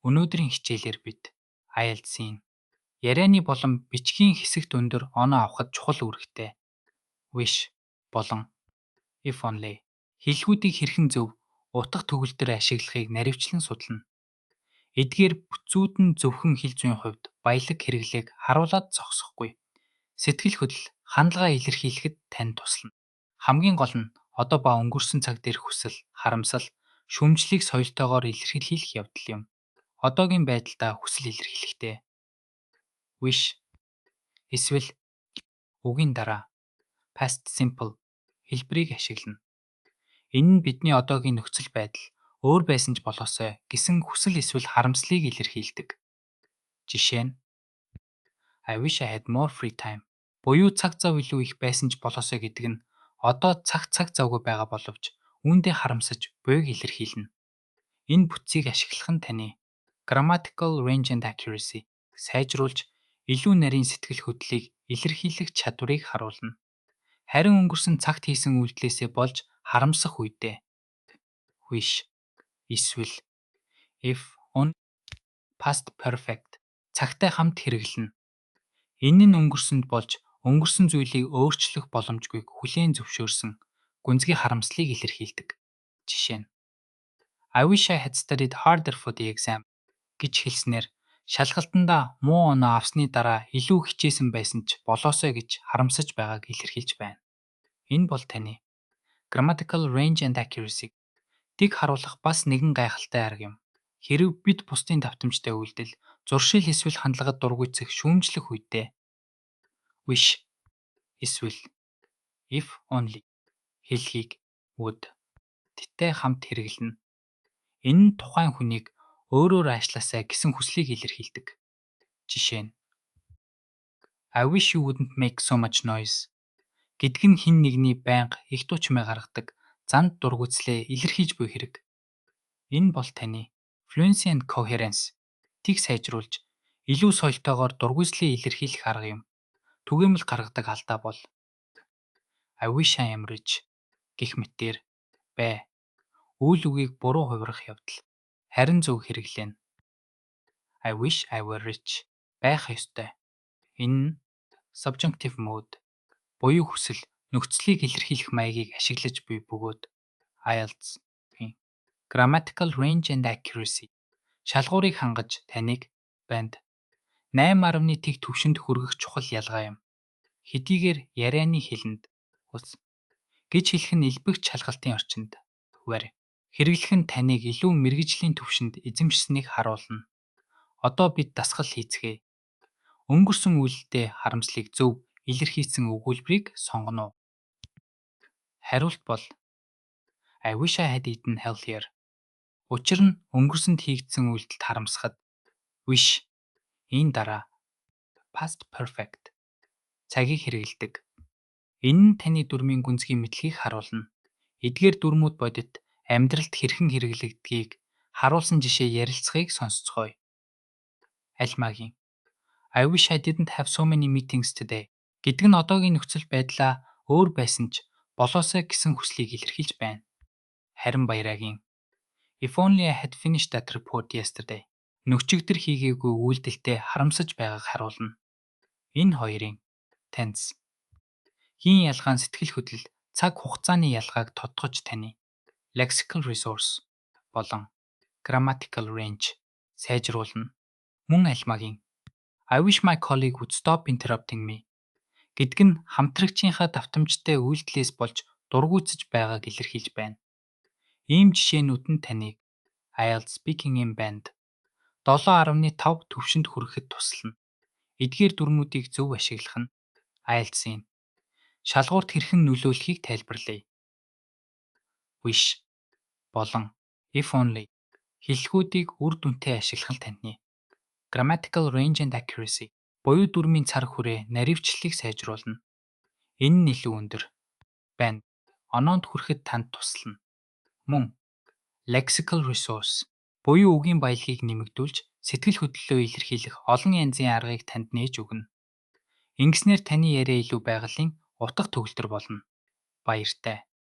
Өнөөдрийн хичээлээр бид IELTS-ийн ярианы болон бичгийн хэсэгт өндөр оноо авахд чухал үүрэгтэй wish болон if only хэллэгүүдийг хэрхэн зөв утга төгөлдөр ашиглахыг наривчлан судална. Эдгээр бүтцүүд нь зөвхөн хэл зүйн хувьд баялаг хэрэглээг харуулад зогсохгүй. Сэтгэл хөдлөл, хандлага илэрхийлэхэд тань туслана. Хамгийн гол нь одоо ба өнгөрсөн цаг дээрх хүсэл, харамсал, шүүмжлэлийг соёлтойгоор илэрхийлэх явдал юм. Одоогийн байдалдаа хүсэл илэрхийлэхдээ wish эсвэл үгийн дараа past simple хэлбэрийг ашиглана. Энэ нь бидний одоогийн нөхцөл байдал өөр байсан ч болоосой гэсэн хүсэл эсвэл харамслыг илэрхийлдэг. Жишээ нь I wish I had more free time. Буюу цаг зав илүү их байсан ч болоосой гэдэг нь одоо цаг завгүй байгаа боловч үүндээ харамсаж буйг илэрхийлнэ. Энэ бүтцийг ашиглах нь таны grammatical range and accuracy сайжруулж илүү нарийн сэтгэл хөдлөлийг илэрхийлэх чадварыг харуулна. Харин өнгөрсөн цагт хийсэн үйлдэлээсээ болж харамсах үедээ wish эсвэл if on past perfect цагтай хамт хэрэглэнэ. Энэ нь өнгөрсөнд болж өнгөрсөн зүйлийг өөрчлөх боломжгүйг хүлээн зөвшөөрсөн гүнзгий харамслыг илэрхийлдэг. Жишээ нь I wish I had studied harder for the exam гэж хэлснээр шалгалтандаа муу оноо авсны дараа илүү хичээсэн байсан ч болоосой гэж харамсаж байгааг илэрхийлж байна. Энэ бол таны grammatical range and accuracy дэг харуулах бас нэгэн гайхалтай арга юм. Хэрэв бид бусдын давтамжтай үйлдэл, зуршил эсвэл хандлагад дургүйцэх шүүмжлэх үедээ wish эсвэл if only хэлхийг would тэттэй хамт хэрэглэнэ. Энэ нь тухайн хүнийг өөрөөр аашлаасай гэсэн хүслийг илэрхийлдэг. Жишээ нь I wish you wouldn't make so much noise гэдэг нь хэн нэгний байнга их дуу-чимээ гаргадаг занд дургүйцлээ илэрхийлж буй хэрэг. Энэ бол таны fluency and coherence тийг сайжруулж илүү соёлтойгоор дургүйцлээ илэрхийлэх арга юм. Түгээмэл гаргадаг алдаа бол I wish I am rich гэх мэтээр бай. Үйл үгийг буруу хувирах явдал. Харин зөв хэрэглэнэ. I wish I were rich байх ёстой. Энэ нь subjunctive mode буюу хүсэл, нөхцөлийг илэрхийлэх маягийг ашиглаж буй бөгөөд IELTS-ийн grammatical range and accuracy шалгуурыг хангаж таныг банд 8.1 тэг түвшинд хүргэх чухал ялгаа юм. Хэдийгээр ярианы хэлэнд ус гэж хэлэх нь элбэг шалгалтын орчинд were хэрэглэх нь таныг илүү мэргэжлийн түвшинд эзэмшсэнийг харуулна. Одоо бид дасгал хийцгээе. Өнгөрсөн үйлдэлтэй харамслыг зөв илэрхийлсэн өгүүлбэрийг сонгоно уу? Хариулт бол I wish I had eaten healthier. Учир нь өнгөрсөнд хийгдсэн үйлдэлд харамсахад wish ийн дараа past perfect цагийг хэрэглэдэг. Энэ нь таны дүрмийн гүнзгий мэдлэгийг харуулна. Эдгээр дүрмүүд бодит амьдралд хэрхэн хэрэглэгдгийг харуулсан жишээ ярилцахыг сонсцгоё. Альмагийн I wish I didn't have so many meetings today гэдэг нь одоогийн нөхцөл байдлаа өөр байсан ч болоосой гэсэн хүслийг илэрхийлж байна. Харин Баярагийн If only I had finished that report yesterday нөгчигдөр хийгээгүй үйлдэлтэй харамсаж байгааг харуулна. Энэ хоёрын tense хийн ялгаан сэтгэл хөдлөл, цаг хугацааны ялгааг тодтогч таны lexical resource болон grammatical range сайжруулна. Мөн Альмагийн I wish my colleague would stop interrupting me гэдэг нь хамтрагчийнхаа давтамжтай үйлдэлээс болж дургүйцэж байгааг илэрхийлж байна. Ийм жишээнүүд нь таныг IELTS speaking in band 7.5 түвшинд хүрэхэд туслана. Эдгээр дүрмүүдийг зөв ашиглах нь IELTS-ийн шалгуурт хэрхэн нөлөөлөхийг тайлбарлая. Wish болон if only хэллэгүүдийг үр дүнтэй ашиглах нь таны grammatical range and accuracy буюу дүрмийн цар хүрээ наривчлалыг сайжруулна. Энэ нь илүү өндөр байна. Оноонд хүрэхэд танд туслана. Мөн lexical resource буюу үгийн баялагийг нэмэгдүүлж сэтгэл хөдлөлөө илэрхийлэх олон янзын аргыг танд нээж өгнө. Ингэснээр таны яриа илүү байгалийн утга төгөлдөр болно. Баяртай.